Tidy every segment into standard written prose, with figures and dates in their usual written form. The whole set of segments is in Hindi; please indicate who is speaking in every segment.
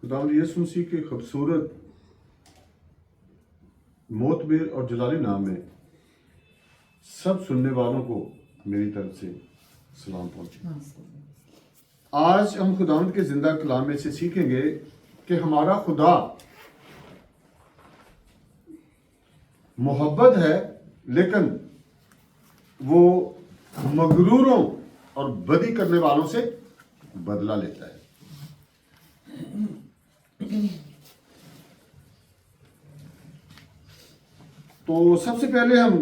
Speaker 1: खुदावंद यीशु मसीह के खूबसूरत मोतबर और जलाली नाम में सब सुनने वालों को मेरी तरफ से सलाम पहुंचे। आज हम खुदावंद के जिंदा कलाम में से सीखेंगे कि हमारा खुदा मोहब्बत है, लेकिन वो मगरूरों और बदी करने वालों से बदला लेता है। तो सबसे पहले हम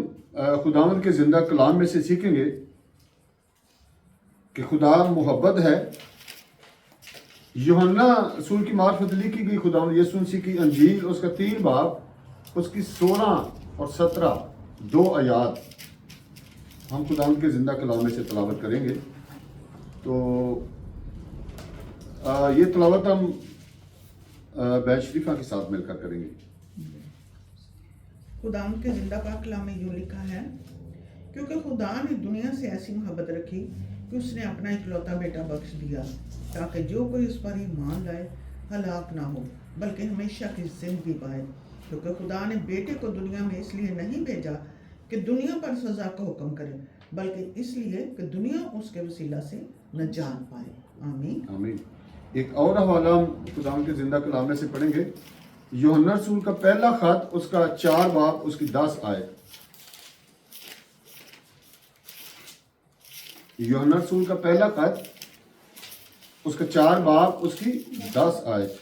Speaker 1: खुदावंद के जिंदा कलाम में से सीखेंगे कि खुदा मोहब्बत है। यूहन्ना रसूल की मार्फत लिखी गई खुदावंद यीशु मसीह की अंजील, उसका 3 बाब, उसकी 16 और 17 2 आयात हम खुदावंद के जिंदा कलाम में से तलावत करेंगे। तो ये तलावत हम बैच शरीफा के साथ मिलकर करेंगे।
Speaker 2: खुदावंद के जिंदा पाक कलाम में यूं लिखा है, क्योंकि खुदा ने दुनिया से ऐसी मोहब्बत रखी कि उसने अपना इकलौता बेटा बख्श दिया, ताकि जो कोई उस पर ईमान लाए हलाक ना हो बल्कि हमेशा की जिंदगी पाए। क्योंकि खुदा ने बेटे को दुनिया में इसलिए नहीं भेजा कि दुनिया पर सजा का हुक्म करे, बल्कि इसलिए कि दुनिया उसके वसीला से नजात पाए। आमीन
Speaker 1: आमीन। एक और हवाला हम खुदावंद के जिंदा कलाम में से पढ़ेंगे। यूहन्ना रसूल का पहला खत, उसका 4 बाब, उसकी 10 आयत। यूहन्ना रसूल का पहला खत, उसका 4 बाब, उसकी 10 आयत।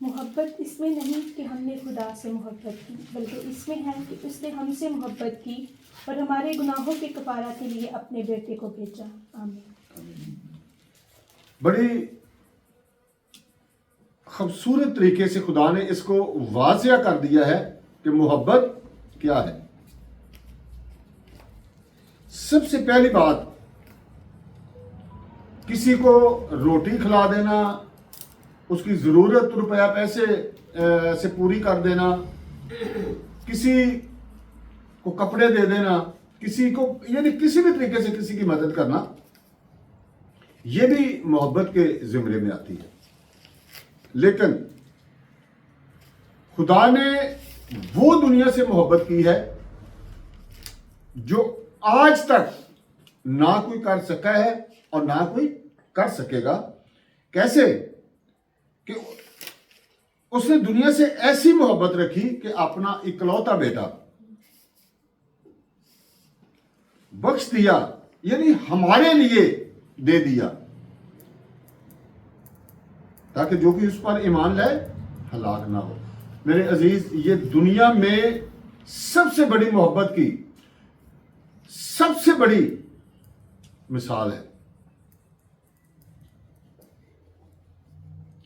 Speaker 3: मोहब्बत इसमें नहीं कि हमने खुदा से मोहब्बत की, बल्कि इसमें है कि उसने हमसे मोहब्बत की और हमारे गुनाहों के कफारा के लिए अपने बेटे को भेजा। आमीन।
Speaker 1: बड़ी खूबसूरत तरीके से खुदा ने इसको वाज़िया कर दिया है कि मोहब्बत क्या है। सबसे पहली बात, किसी को रोटी खिला देना, उसकी ज़रूरत रुपया पैसे से पूरी कर देना, किसी को कपड़े दे देना, किसी को यानी किसी भी तरीके से किसी की मदद करना, यह भी मोहब्बत के ज़िम्रे में आती है। लेकिन खुदा ने वो दुनिया से मोहब्बत की है जो आज तक ना कोई कर सका है और ना कोई कर सकेगा। कैसे? कि उसने दुनिया से ऐसी मोहब्बत रखी कि अपना इकलौता बेटा बख्श दिया, यानी हमारे लिए दे दिया, ताकि जो कि उस पर ईमान लाए हलाक ना हो। मेरे अजीज, ये दुनिया में सबसे बड़ी मोहब्बत की सबसे बड़ी मिसाल है।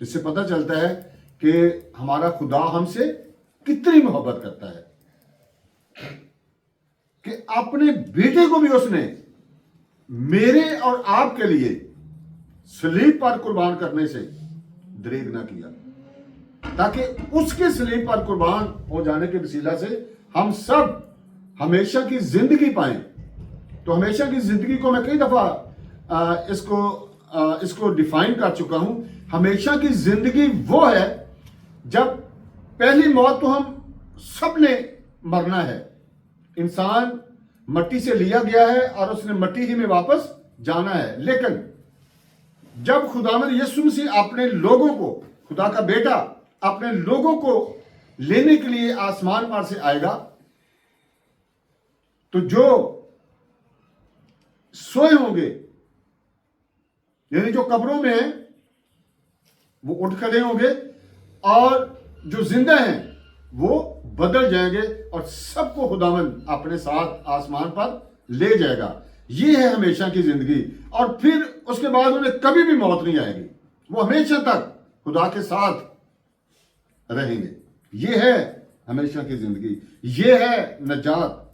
Speaker 1: इससे पता चलता है कि हमारा खुदा हमसे कितनी मोहब्बत करता है कि अपने बेटे को भी उसने मेरे और आपके लिए सलीब पर कुर्बान करने से दरेग ना किया, ताकि उसके सलीब पर कुर्बान हो जाने के वसीला से हम सब हमेशा की जिंदगी पाएं। तो हमेशा की जिंदगी को मैं कई दफा इसको डिफाइन कर चुका हूं। हमेशा की जिंदगी वो है जब पहली मौत तो हम सब ने मरना है। इंसान मट्टी से लिया गया है और उसने मट्टी ही में वापस जाना है। लेकिन जब खुदावंद यीशु मसीह अपने लोगों को, खुदा का बेटा अपने लोगों को लेने के लिए आसमान पर से आएगा, तो जो सोए होंगे यानी जो कब्रों में हैं वो उठ खड़े होंगे, और जो जिंदा हैं वो बदल जाएंगे और सबको खुदावंद अपने साथ आसमान पर ले जाएगा। ये है हमेशा की जिंदगी। और फिर उसके बाद उन्हें कभी भी मौत नहीं आएगी, वो हमेशा तक खुदा के साथ रहेंगे। ये है हमेशा की जिंदगी, ये है नजात।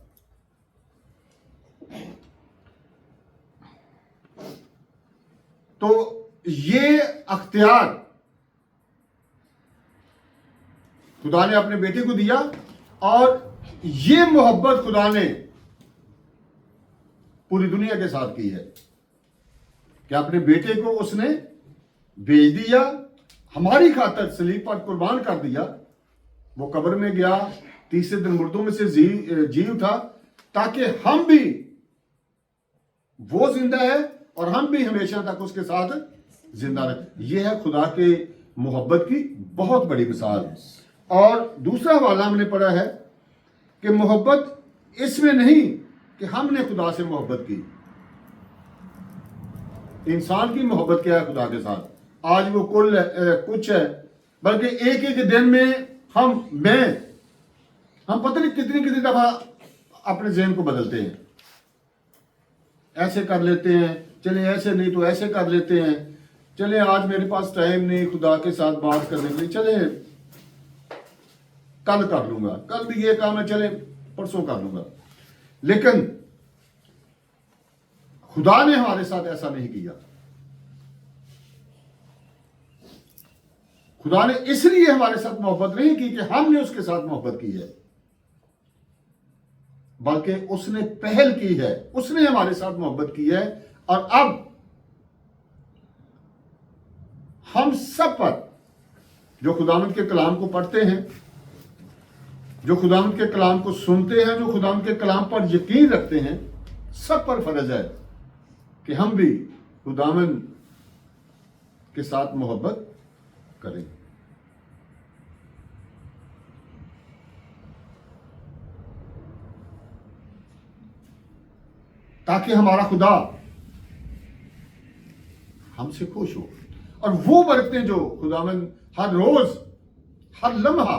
Speaker 1: तो ये अख्तियार खुदा ने अपने बेटे को दिया, और ये मोहब्बत खुदा ने पूरी दुनिया के साथ की है कि अपने बेटे को उसने भेज दिया हमारी खातर सलीब पर कुर्बान कर दिया, वो कब्र में गया, तीसरे दिन मुर्दों में से जी उठा, ताकि हम भी, वो जिंदा है और हम भी हमेशा तक उसके साथ जिंदा रहे। यह है खुदा के मोहब्बत की बहुत बड़ी मिसाल। और दूसरा हवाला हमने पढ़ा है कि मोहब्बत इसमें नहीं कि हमने खुदा से मोहब्बत की। इंसान की मोहब्बत क्या है खुदा के साथ? आज वो कुछ है, बल्कि एक एक दिन में हम पता नहीं कितनी कितनी दफा अपने ज़हन को बदलते हैं। ऐसे कर लेते हैं, चले ऐसे नहीं तो ऐसे कर लेते हैं, चले आज मेरे पास टाइम नहीं खुदा के साथ बात करने के लिए, चले कल कर लूंगा, कल भी ये काम है, चले परसों कर लूंगा। लेकिन खुदा ने हमारे साथ ऐसा नहीं किया। खुदा ने इसलिए हमारे साथ मोहब्बत नहीं की कि हमने उसके साथ मोहब्बत की है, बल्कि उसने पहल की है, उसने हमारे साथ मोहब्बत की है। और अब हम सब पर, जो खुदावंद के कलाम को पढ़ते हैं, जो खुदावंद के कलाम को सुनते हैं, जो खुदावंद के कलाम पर यकीन रखते हैं, सब पर फर्ज है कि हम भी खुदावंद के साथ मोहब्बत करें। ताकि हमारा खुदा हमसे खुश हो। और वो बरकतें जो खुदावंद हर रोज, हर लम्हा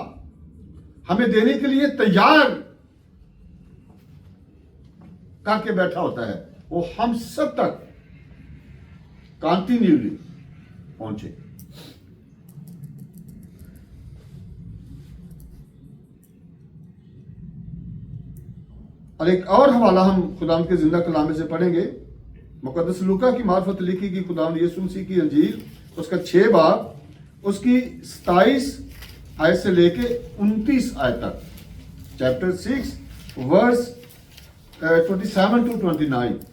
Speaker 1: हमें देने के लिए तैयार करके बैठा होता है, वो हम सब तक कंटिन्यूली पहुंचे। और एक और हवाला हम खुदावंद के जिंदा कलाम से पढ़ेंगे। मुकद्दस लूका की मार्फत लिखी गई खुदावंद यीशु मसीह की अंजील, उसका 6 बाब, उसकी 27 आयत से लेके 29 आयत तक, चैप्टर 6 वर्स 27 to 29।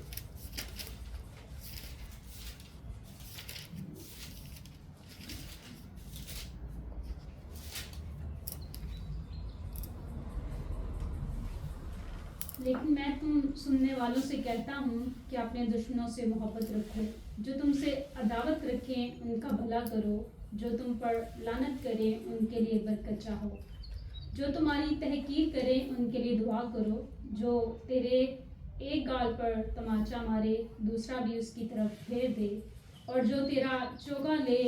Speaker 4: लेकिन मैं तुम सुनने वालों से कहता हूँ कि अपने दुश्मनों से मोहब्बत रखो, जो तुमसे अदावत रखें उनका भला करो, जो तुम पर लानत करें उनके लिए बरकत चाहो, जो तुम्हारी तहकीर करें उनके लिए दुआ करो, जो तेरे एक गाल पर तमाचा मारे दूसरा भी उसकी तरफ फेर दे, और जो तेरा चोगा ले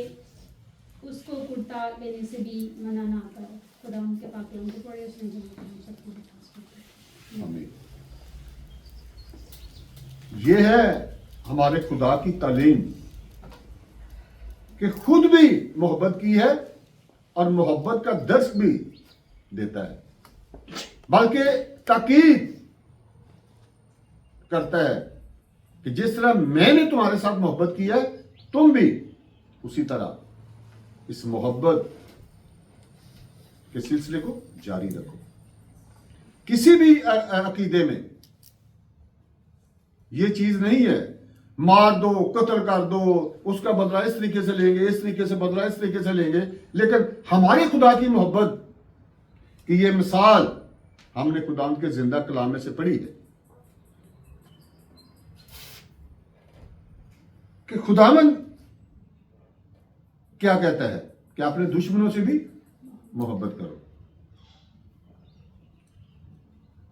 Speaker 4: उसको कुर्ता लेने से भी मना ना करो। खुदा उनके पाक कलाम को पढ़े, उसने जब हम सबको बता।
Speaker 1: आमीन। ये है हमारे खुदा की तालीम कि खुद भी मोहब्बत की है और मोहब्बत का दर्स भी देता है, बल्कि ताकीद करता है कि जिस तरह मैंने तुम्हारे साथ मोहब्बत की है, तुम भी उसी तरह इस मोहब्बत के सिलसिले को जारी रखो। किसी भी अकीदे में ये चीज नहीं है मार दो, कत्ल कर दो, उसका बदला इस तरीके से लेंगे, इस तरीके से बदला इस तरीके से लेंगे। लेकिन हमारे खुदा की मोहब्बत की ये मिसाल हमने खुदा के जिंदा कलाम में से पढ़ी है कि खुदावन क्या कहता है कि अपने दुश्मनों से भी मोहब्बत करो।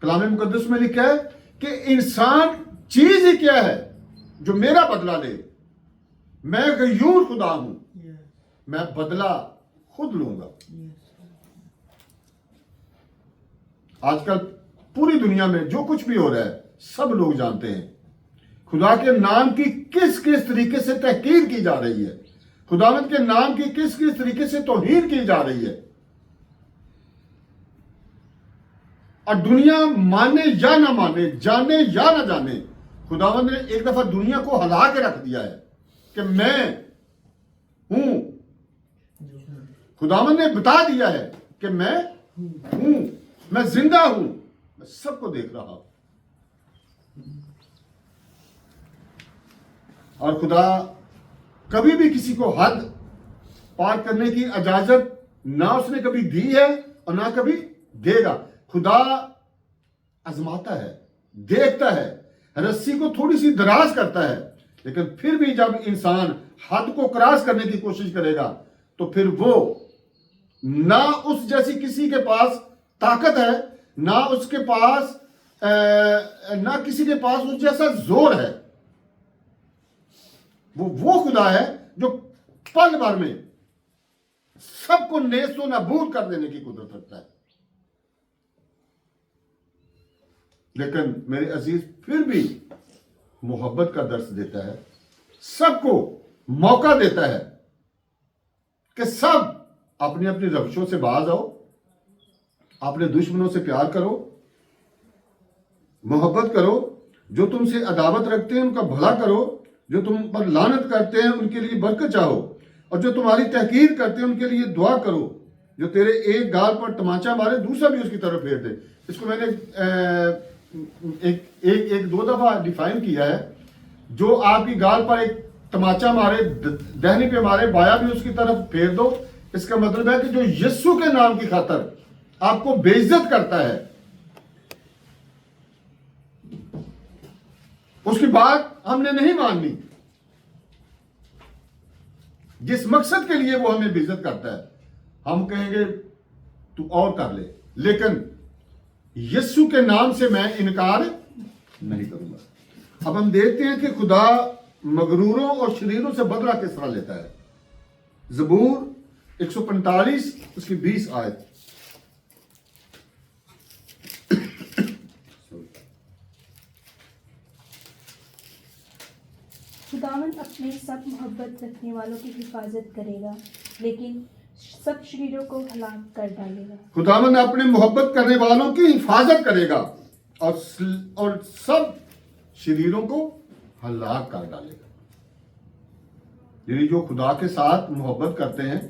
Speaker 1: कलाम मुकद्दस में लिखा है कि इंसान चीज ही क्या है जो मेरा बदला ले। मैं गयूर खुदा हूं, मैं बदला खुद लूंगा। आजकल पूरी दुनिया में जो कुछ भी हो रहा है, सब लोग जानते हैं खुदा के नाम की किस किस तरीके से तहकीर की जा रही है, खुदावंद के नाम की किस किस तरीके से तौहीन की जा रही है। और दुनिया माने या ना माने, जाने या ना जाने, खुदावंद ने एक दफा दुनिया को हिला के रख दिया है कि मैं हूं। खुदावंद ने बता दिया है कि मैं हूं, मैं जिंदा हूं, मैं सबको देख रहा हूं। और खुदा कभी भी किसी को हद पार करने की इजाजत ना उसने कभी दी है और ना कभी देगा। खुदा आजमाता है, देखता है, रस्सी को थोड़ी सी दराज करता है, लेकिन फिर भी जब इंसान हद को क्रॉस करने की कोशिश करेगा तो फिर वो ना उस जैसी किसी के पास ताकत है, ना उसके पास ना किसी के पास उस जैसा जोर है। वो खुदा है जो पल भर में सबको नेस्तो नाबूद कर देने की कुदरत रखता है। लेकिन मेरे अजीज फिर भी मोहब्बत का दर्स देता है, सबको मौका देता है कि सब अपनी अपनी रविशों से बाज आओ, अपने दुश्मनों से प्यार करो, मोहब्बत करो, जो तुमसे अदावत रखते हैं उनका भला करो, जो तुम पर लानत करते हैं उनके लिए बरकत चाहो, और जो तुम्हारी तहकीर करते हैं उनके लिए दुआ करो। जो तेरे एक गाल पर तमाचा मारे दूसरा भी उसकी तरफ फेर दे। इसको मैंने एक दो दफा डिफाइन किया है। जो आपकी गाल पर एक तमाचा मारे, दहनी पे मारे, बाया भी उसकी तरफ फेर दो। इसका मतलब है कि जो यीशु के नाम की खातर आपको बेइज्जत करता है, उसकी बात हमने नहीं माननी। जिस मकसद के लिए वो हमें बेइज्जत करता है, हम कहेंगे तू और कर ले, लेकिन यीशु के नाम से मैं इनकार नहीं करूंगा। अब हम देखते हैं कि खुदा मगरूरों और शरीरों से बदला किस तरह लेता है। ज़बूर 145 उसकी 20 आयत।
Speaker 3: खुदावन अपने सब मोहब्बत रखने वालों की हिफाजत करेगा, लेकिन सब शरीरों को हलाक कर डालेगा।
Speaker 1: खुदावन अपने मोहब्बत करने वालों की हिफाजत करेगा और सब शरीरों को हलाक कर डालेगा। यानी जो खुदा के साथ मोहब्बत करते हैं,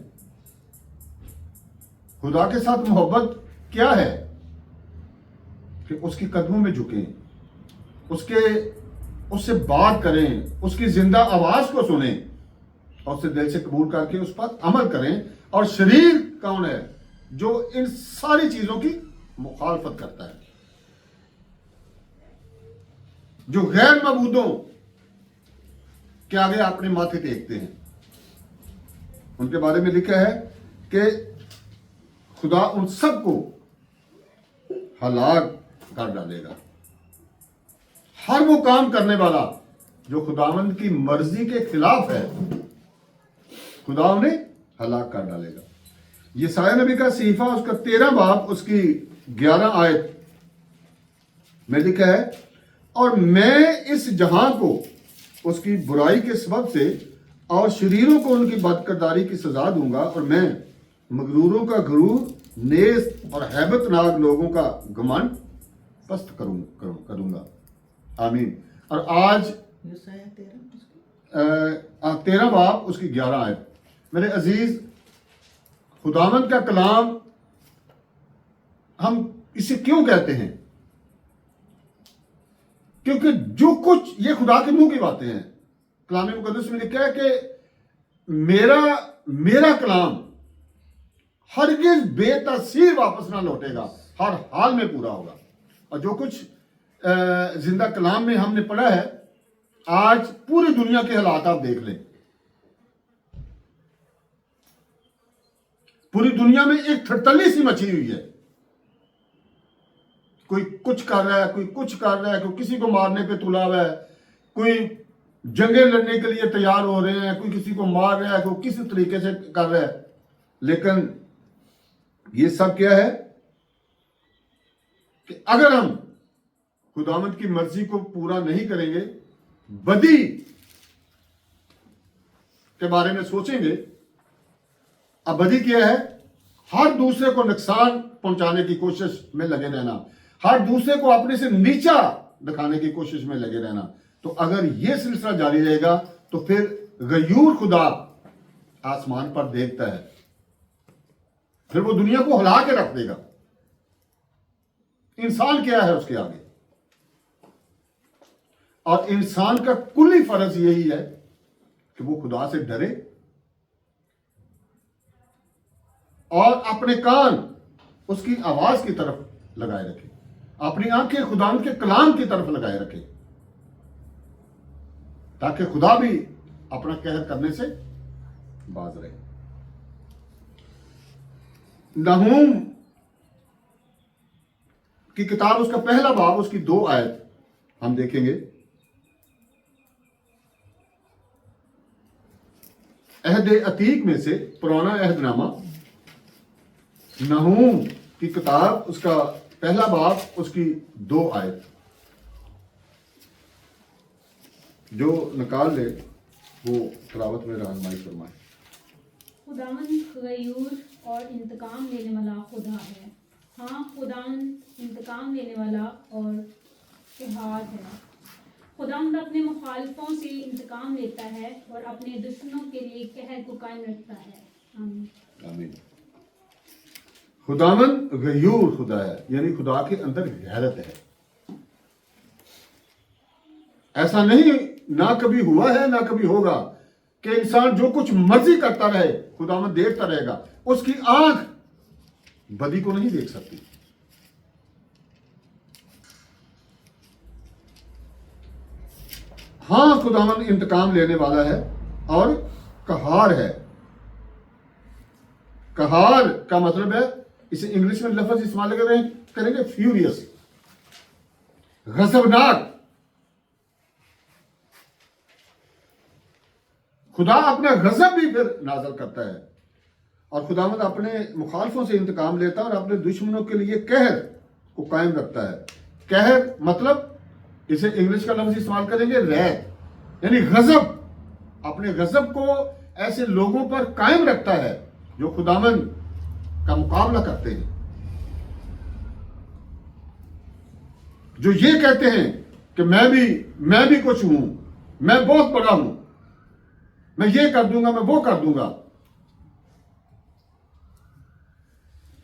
Speaker 1: खुदा के साथ मोहब्बत क्या है कि उसके कदमों में झुकें, उससे बात करें, उसकी जिंदा आवाज को सुने और उसे दिल से कबूल करके उस पर अमल करें। और शरीर कौन है? जो इन सारी चीजों की मुखालफत करता है, जो गैर मबूदों के आगे अपने माथे टेकते हैं। उनके बारे में लिखा है कि खुदा उन सबको हलाक कर डालेगा। हर वो काम करने वाला जो खुदावंद की मर्जी के खिलाफ है, खुदा उन्हें हलाक कर डालेगा। यशायाह नबी का सहीफा उसका 13 बाब उसकी 11 आयत में लिखा है, और मैं इस जहां को उसकी बुराई के सबब से और शरीरों को उनकी बदकिरदारी की सजा दूंगा, और मैं मगरूरों का गरूर, नेस्त और हैबतनाक लोगों का घमंड पस्त करूंगा। आमीन। और आज
Speaker 2: यशायाह 13
Speaker 1: 13 बाब उसकी 11 आयत। मेरे अजीज, खुदावंद का कलाम हम इसे क्यों कहते हैं? क्योंकि जो कुछ ये खुदा के मुंह की बातें हैं। कलाम मुकद्दस में लिखा है कि मेरा कलाम हरगिज बेतसीर वापस ना लौटेगा, हर हाल में पूरा होगा। और जो कुछ जिंदा कलाम में हमने पढ़ा है, आज पूरी दुनिया के हालात आप देख लें। पूरी दुनिया में एक थड़तली सी मची हुई है। कोई कुछ कर रहा है, कोई कुछ कर रहा है, कोई किसी को मारने पे तुला हुआ है, कोई जंगें लड़ने के लिए तैयार हो रहे हैं, कोई किसी को मार रहा है, कोई किसी तरीके से कर रहा है। लेकिन ये सब क्या है कि अगर हम खुदावंद की मर्जी को पूरा नहीं करेंगे, बदी के बारे में सोचेंगे। अब बदी क्या है? हर दूसरे को नुकसान पहुंचाने की कोशिश में लगे रहना, हर दूसरे को अपने से नीचा दिखाने की कोशिश में लगे रहना। तो अगर यह सिलसिला जारी रहेगा तो फिर गयूर खुदा आसमान पर देखता है, फिर वो दुनिया को हिला के रख देगा। इंसान क्या है उसके आगे? और इंसान का कुल्ली फर्ज यही है कि वो खुदा से डरे, और अपने कान उसकी आवाज की तरफ लगाए रखे, अपनी आंखें खुदावंद के कलाम की तरफ लगाए रखे, ताकि खुदा भी अपना कहर करने से बाज रहे। नहूम की किताब, उसका पहला बाब, उसकी 2 आयत हम देखेंगे। अहद अतीक में से, पुराना अहदनामा, नहूम की किताब, उसका पहला बाब, उसकी 2 आयत। जो निकाल ले वो तिलावत में रहनुमाई फरमाए।
Speaker 4: खुदावंद गयूर और इंतकाम लेने वाला खुदा है। हाँ, खुदावंद इंतकाम लेने वाला और कहार है। खुदावंद अपने मुखालिफों से इंतकाम लेता है और अपने दुश्मनों के लिए कहर को कायम रखता है। आमीन।
Speaker 1: आमीन। खुदावंद गयूर खुदा है, यानी खुदा के अंदर गैरत है। ऐसा नहीं, ना कभी हुआ है ना कभी होगा कि इंसान जो कुछ मर्जी करता रहे खुदावंद देखता रहेगा। उसकी आंख बदी को नहीं देख सकती। हां, खुदावंद इंतकाम लेने वाला है और कहार है। कहार का मतलब है, इसे इंग्लिश में लफ्ज इस्तेमाल करेंगे फ्यूरियस, गजबनाक। खुदा अपना गजब भी फिर नाजल करता है और खुदावंद अपने मुखालफों से इंतकाम लेता है और अपने दुश्मनों के लिए कहर को कायम रखता है। कहर मतलब, इसे इंग्लिश का लफ्ज इस्तेमाल करेंगे रैत, यानी गजब। अपने गजब को ऐसे लोगों पर कायम रखता है जो खुदावंद का मुकाबला करते हैं, जो ये कहते हैं कि मैं भी कुछ हूं, मैं बहुत बड़ा हूं, मैं ये कर दूंगा, मैं वो कर दूंगा।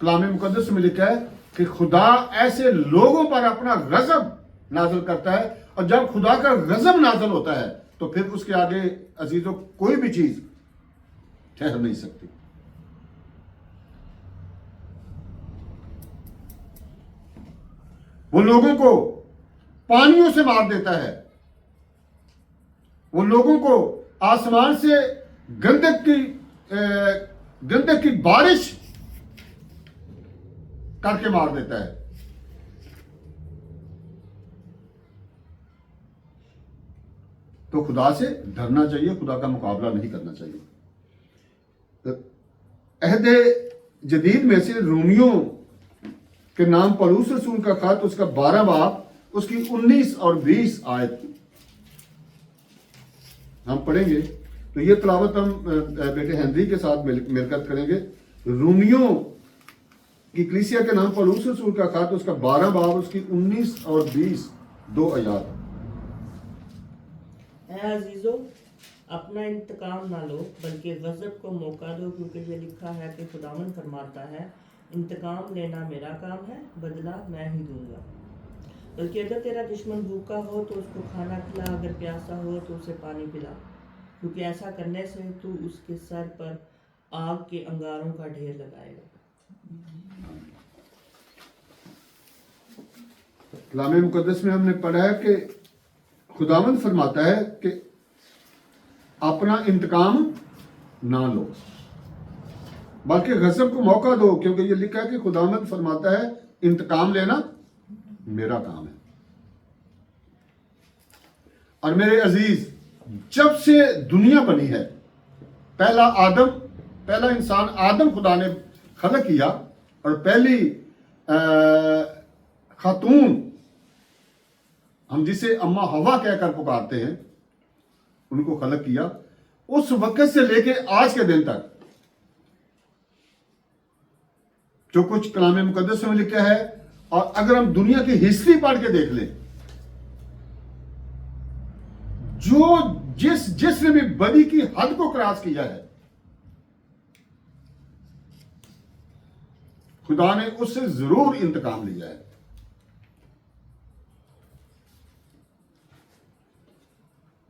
Speaker 1: कलाम मुकद्दस में लिखा है कि खुदा ऐसे लोगों पर अपना गजब नाज़िल करता है, और जब खुदा का गजब नाज़िल होता है तो फिर उसके आगे अजीजों कोई भी चीज ठहर नहीं सकती। वो लोगों को पानियों से मार देता है, वो लोगों को आसमान से गंधक की बारिश करके मार देता है। तो खुदा से डरना चाहिए, खुदा का मुकाबला नहीं करना चाहिए। अहद जदीद में से रोमियो के नाम पौलुस रसूल का खत, उसका 12 बाब, उसकी 19 और 20 आयत हम पढ़ेंगे। तो ये तिलावत हम बेटे हेनरी के साथ मिलकर करेंगे। रोमियो की कलीसिया के नाम पौलुस रसूल का खत, उसका 12 बाब, उसकी 19 और 20 2 आयत।
Speaker 5: ऐ अजीजों, अपना इंतकाम ना लो बल्कि गजब को मौका दो, क्योंकि ये लिखा है कि खुदावन फरमाता है, इंतकाम लेना मेरा काम है, बदला मैं ही दूंगा। बल्कि अगर तेरा दुश्मन भूखा हो तो उसको खाना खिला, अगर प्यासा हो तो उसे पानी पिला, क्योंकि ऐसा करने से तू उसके सर पर आग के अंगारों का ढेर लगाएगा।
Speaker 1: कलाम मुकद्दस में हमने पढ़ा है कि खुदावंद फरमाता है कि अपना इंतकाम ना लो बल्कि गजब को मौका दो, क्योंकि ये लिखा है कि खुदावंद फरमाता है इंतकाम लेना मेरा काम है। और मेरे अजीज, जब से दुनिया बनी है, पहला इंसान आदम खुदा ने खलक किया, और पहली खातून, हम जिसे अम्मा हवा कहकर पुकारते हैं, उनको खलक किया। उस वक्त से लेके आज के दिन तक जो कुछ कलाम मुकद्दस में लिखा है, और अगर हम दुनिया की हिस्ट्री पढ़ के देख लें, जो जिसने भी बदी की हद को क्रॉस किया है, खुदा ने उससे जरूर इंतकाम लिया है।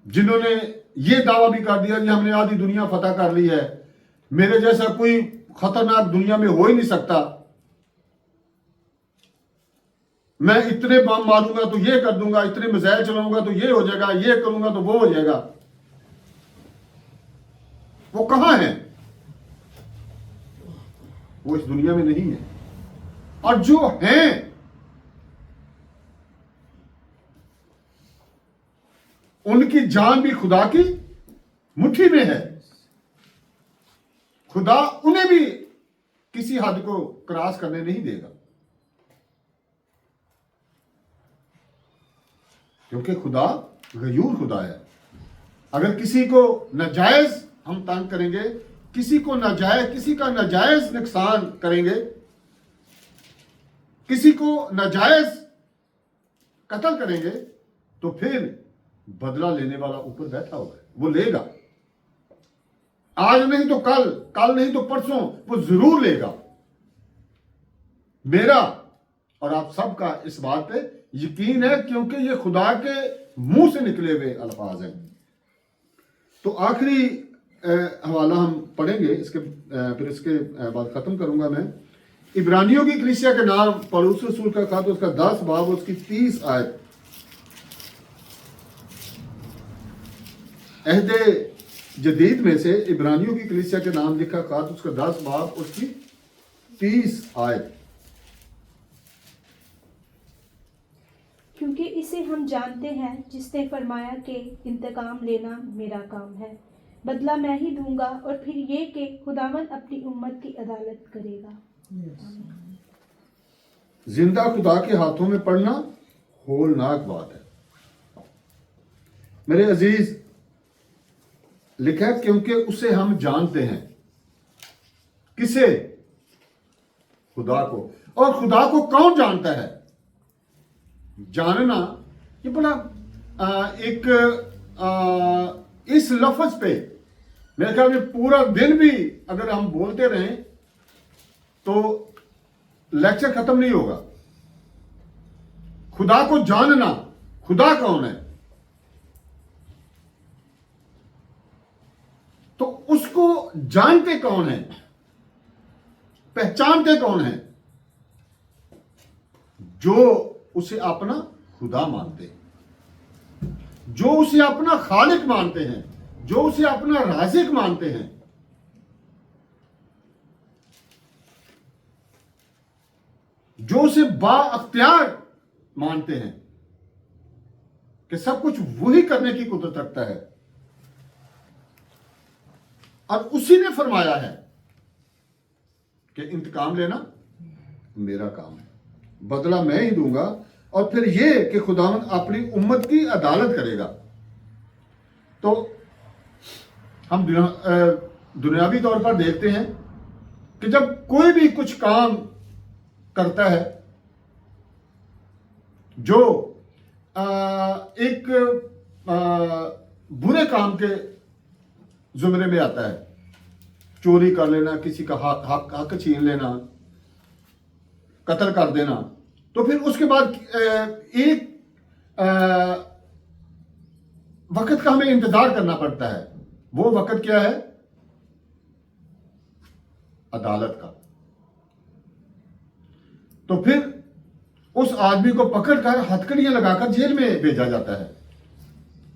Speaker 1: जिन्होंने ये दावा भी कर दिया कि हमने आधी दुनिया फतह कर ली है, मेरे जैसा कोई खतरनाक दुनिया में हो ही नहीं सकता। मैं इतने बम मारूंगा तो ये कर दूंगा, इतने मिसाइल चलाऊंगा तो ये हो जाएगा, ये करूंगा तो वो हो जाएगा। वो कहां है? वो इस दुनिया में नहीं है। और जो हैं उनकी जान भी खुदा की मुट्ठी में है। खुदा उन्हें भी किसी हद को क्रॉस करने नहीं देगा, क्योंकि खुदा गयूर खुदा है। अगर किसी को नाजायज हम तंग करेंगे, किसी का नाजायज नुकसान करेंगे, किसी को नाजायज कत्ल करेंगे, तो फिर बदला लेने वाला ऊपर बैठा हुआ है, वो लेगा। आज नहीं तो कल, कल नहीं तो परसों, वो जरूर लेगा। मेरा और आप सबका इस बात पे यकीन है, क्योंकि ये खुदा के मुंह से निकले हुए अल्फाज हैं। तो आखिरी हवाला हम पढ़ेंगे, इसके फिर इसके बाद खत्म करूंगा मैं। इब्रानियों की कलीसिया के नाम पौलुस रसूल का खत, उसका 10 बाब, उसकी 30 आयत। अहदे जदीद में से इब्रानियों की कलीसिया के नाम लिखा खत, उसका 10 बाब, उसकी 30 आयत।
Speaker 3: क्योंकि इसे हम जानते हैं जिसने फरमाया कि इंतकाम लेना मेरा काम है, बदला मैं ही दूंगा, और फिर ये कि खुदावन अपनी उम्मत की अदालत करेगा।
Speaker 1: जिंदा खुदा के हाथों में पड़ना होलनाक बात है। मेरे अजीज, लिखा है क्योंकि उसे हम जानते हैं। किसे? खुदा को। और खुदा को कौन जानता है? जानना ये बड़ा इस लफ्ज पे मेरे ख्याल में पूरा दिन भी अगर हम बोलते रहें तो लेक्चर खत्म नहीं होगा। खुदा को जानना, खुदा कौन है, तो उसको जानते कौन है, पहचानते कौन है? जो उसे अपना खुदा मानते हैं, जो उसे अपना खालिक मानते हैं, जो उसे अपना राज़िक मानते हैं, जो उसे बाअख्तियार मानते हैं कि सब कुछ वही करने की कुदरत रखता है। और उसी ने फरमाया है कि इंतकाम लेना मेरा काम है, बदला मैं ही दूंगा, और फिर यह कि खुदावंद अपनी उम्मत की अदालत करेगा। तो हम दुनियावी तौर पर देखते हैं कि जब कोई भी कुछ काम करता है जो एक बुरे काम के जुमरे में आता है, चोरी कर लेना, किसी का हक छीन लेना, कत्ल कर देना, तो फिर उसके बाद एक वक्त का हमें इंतजार करना पड़ता है। वो वक्त क्या है? अदालत का। तो फिर उस आदमी को पकड़कर हथकड़ियां लगाकर जेल में भेजा जाता है।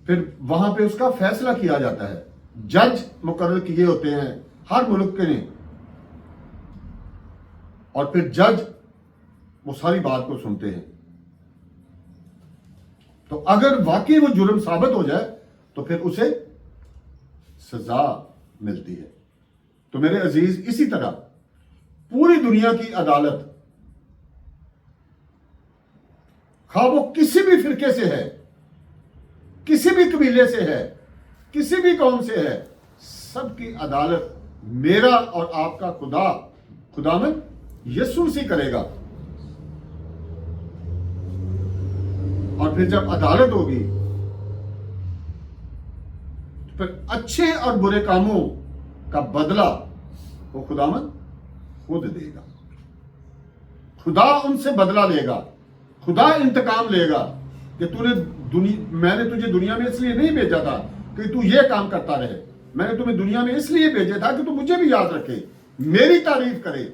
Speaker 1: फिर वहां पे उसका फैसला किया जाता है। जज मुकर्रर किए होते हैं हर मुल्क के ने, और फिर जज वो सारी बात को सुनते हैं। तो अगर वाकई वो जुर्म साबित हो जाए तो फिर उसे सजा मिलती है। तो मेरे अजीज, इसी तरह पूरी दुनिया की अदालत, खा वो किसी भी फिरके से है, किसी भी कबीले से है, किसी भी कौम से है, सबकी अदालत मेरा और आपका खुदावंद यीशु मसीह करेगा। और फिर जब अदालत होगी तो फिर अच्छे और बुरे कामों का बदला वो खुदावंद खुद देगा। खुदा उनसे बदला लेगा, खुदा इंतकाम लेगा कि मैंने तुझे दुनिया में इसलिए नहीं भेजा था कि तू ये काम करता रहे, मैंने तुम्हें दुनिया में इसलिए भेजा था कि तू मुझे भी याद रखे, मेरी तारीफ करे।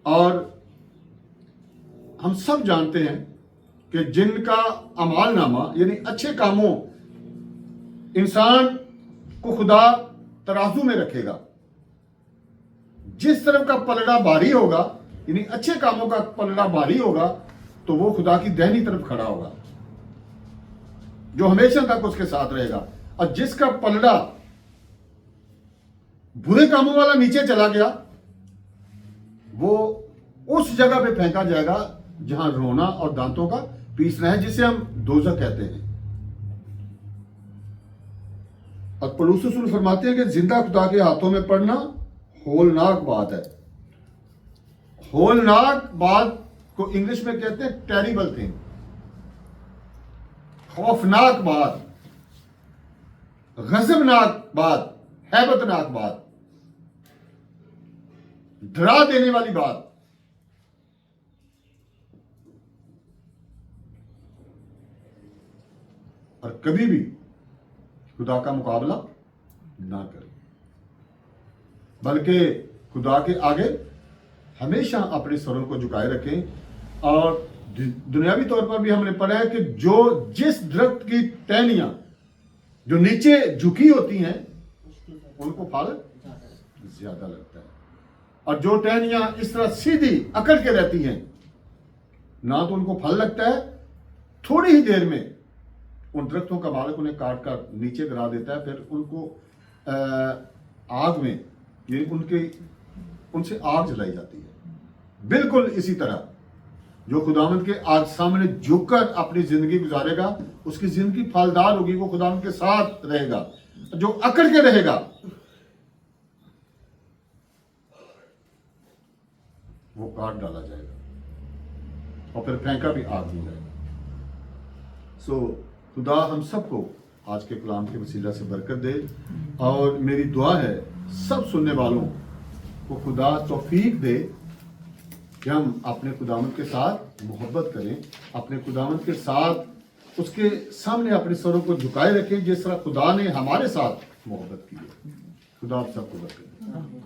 Speaker 1: और हम सब जानते हैं कि जिनका अमाल नामा यानी अच्छे कामों इंसान को खुदा तराजू में रखेगा, जिस तरफ का पलड़ा भारी होगा यानी अच्छे कामों का पलड़ा भारी होगा तो वो खुदा की दाहिनी तरफ खड़ा होगा, जो हमेशा तक उसके साथ रहेगा। और जिसका पलड़ा बुरे कामों वाला नीचे चला गया, वो उस जगह पे फेंका जाएगा जहां रोना और दांतों का पीसना है, जिसे हम दोज़ख कहते हैं। और पौलुस रसूल फरमाते हैं कि जिंदा खुदा के हाथों में पड़ना होलनाक बात है। होलनाक बात को इंग्लिश में कहते हैं टेरिबल थिंग, खौफनाक बात, गजबनाक बात, हैबतनाक बात, डरा देने वाली बात। और कभी भी खुदा का मुकाबला ना करें, बल्कि खुदा के आगे हमेशा अपने स्वरों को झुकाए रखें। और दुनियावी तौर पर भी हमने पढ़ा है कि जो जिस दरख्त की टहनियां जो नीचे झुकी होती हैं उनको फल ज्यादा लगता है, और जो टहनियां इस तरह सीधी अकड़ के रहती हैं ना तो उनको फल लगता है, थोड़ी ही देर में उन दरख्तों का मालिक उन्हें काट कर नीचे गिरा देता है, फिर उनको आग में ये उनसे आग जलाई जाती है। बिल्कुल इसी तरह जो खुदावंद के आग सामने झुककर अपनी जिंदगी गुजारेगा उसकी जिंदगी फलदार होगी, वो खुदावंद के साथ रहेगा। जो अकड़ के रहेगा वो काट डाला जाएगा और फिर फेंका भी आग में जाएगा। सो खुदा हम सबको आज के कलाम के वसीला से बरकत दे, और मेरी दुआ है सब सुनने वालों को खुदा तौफीक दे कि हम अपने खुदावंद के साथ मोहब्बत करें, अपने खुदावंद के साथ उसके सामने अपने सरों को झुकाए रखें जिस तरह खुदा ने हमारे साथ मोहब्बत की है। खुदा आप सबको बरकत दे।